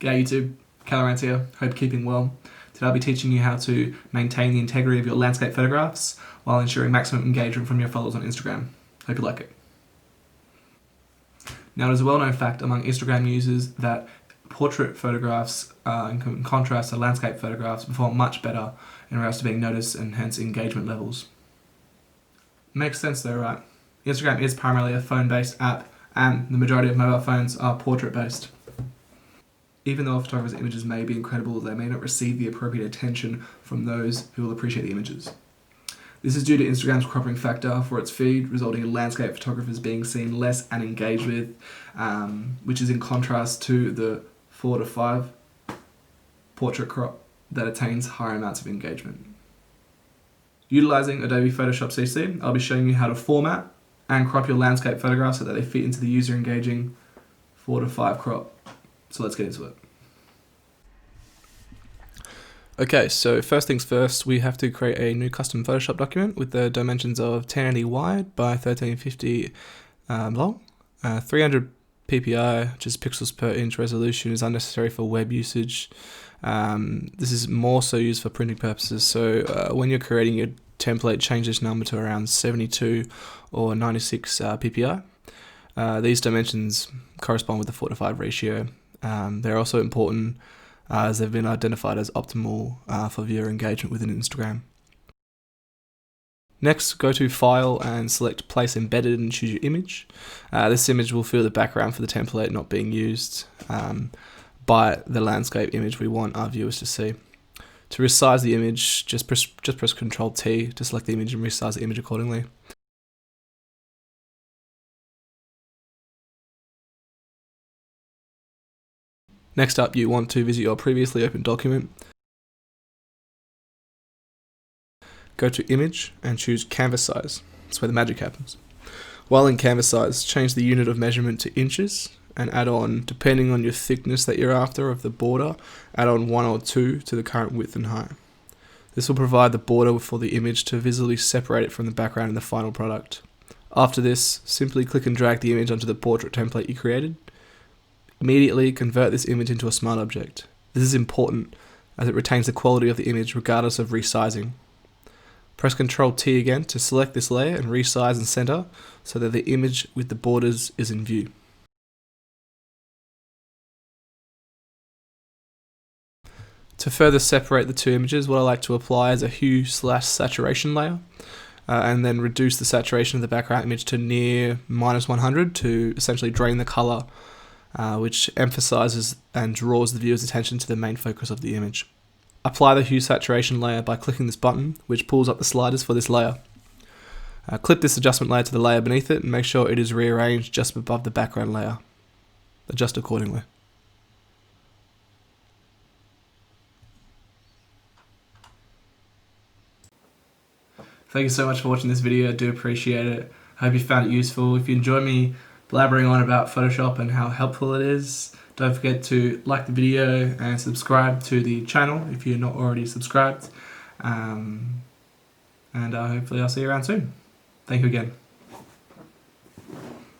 G'day YouTube, Calorance here, hope you're keeping well. Today I'll be teaching you how to maintain the integrity of your landscape photographs while ensuring maximum engagement from your followers on Instagram. Hope you like it. Now it is a well-known fact among Instagram users that portrait photographs, in contrast to landscape photographs, perform much better in regards to being noticed and hence engagement levels. Makes sense though, right? Instagram is primarily a phone-based app and the majority of mobile phones are portrait-based. Even though a photographer's images may be incredible, they may not receive the appropriate attention from those who will appreciate the images. This is due to Instagram's cropping factor for its feed, resulting in landscape photographers being seen less and engaged with, which is in contrast to the 4 to 5 portrait crop that attains higher amounts of engagement. Utilizing Adobe Photoshop CC, I'll be showing you how to format and crop your landscape photographs so that they fit into the user engaging 4 to 5 crop. So let's get into it. Okay, so first things first, we have to create a new custom Photoshop document with the dimensions of 1080 wide by 1350 long. 300 ppi, which is pixels per inch resolution, is unnecessary for web usage. This is more so used for printing purposes, so when you're creating your template, change this number to around 72 or 96 ppi. These dimensions correspond with the 4 to 5 ratio. They're also important as they've been identified as optimal for viewer engagement within Instagram. Next, go to File and select Place Embedded and choose your image. This image will fill the background for the template not being used by the landscape image we want our viewers to see. To resize the image, just press Ctrl T to select the image and resize the image accordingly. Next up, you want to visit your previously opened document. Go to Image and choose Canvas Size. That's where the magic happens. While in Canvas Size, change the unit of measurement to inches and add on, depending on your thickness that you're after of the border, add on 1 or 2 to the current width and height. This will provide the border for the image to visually separate it from the background in the final product. After this, simply click and drag the image onto the portrait template you created. Immediately convert this image into a smart object. This is important as it retains the quality of the image regardless of resizing. Press Ctrl T again to select this layer and resize and center so that the image with the borders is in view. To further separate the two images, what I like to apply is a hue/saturation layer and then reduce the saturation of the background image to near -100 to essentially drain the color, which emphasizes and draws the viewer's attention to the main focus of the image. Apply the hue saturation layer by clicking this button, which pulls up the sliders for this layer. Clip this adjustment layer to the layer beneath it and make sure it is rearranged just above the background layer. Adjust accordingly. Thank you so much for watching this video, I do appreciate it. I hope you found it useful. If you enjoy me blabbering on about Photoshop and how helpful it is, don't forget to like the video and subscribe to the channel if you're not already subscribed. And hopefully I'll see you around soon. Thank you again.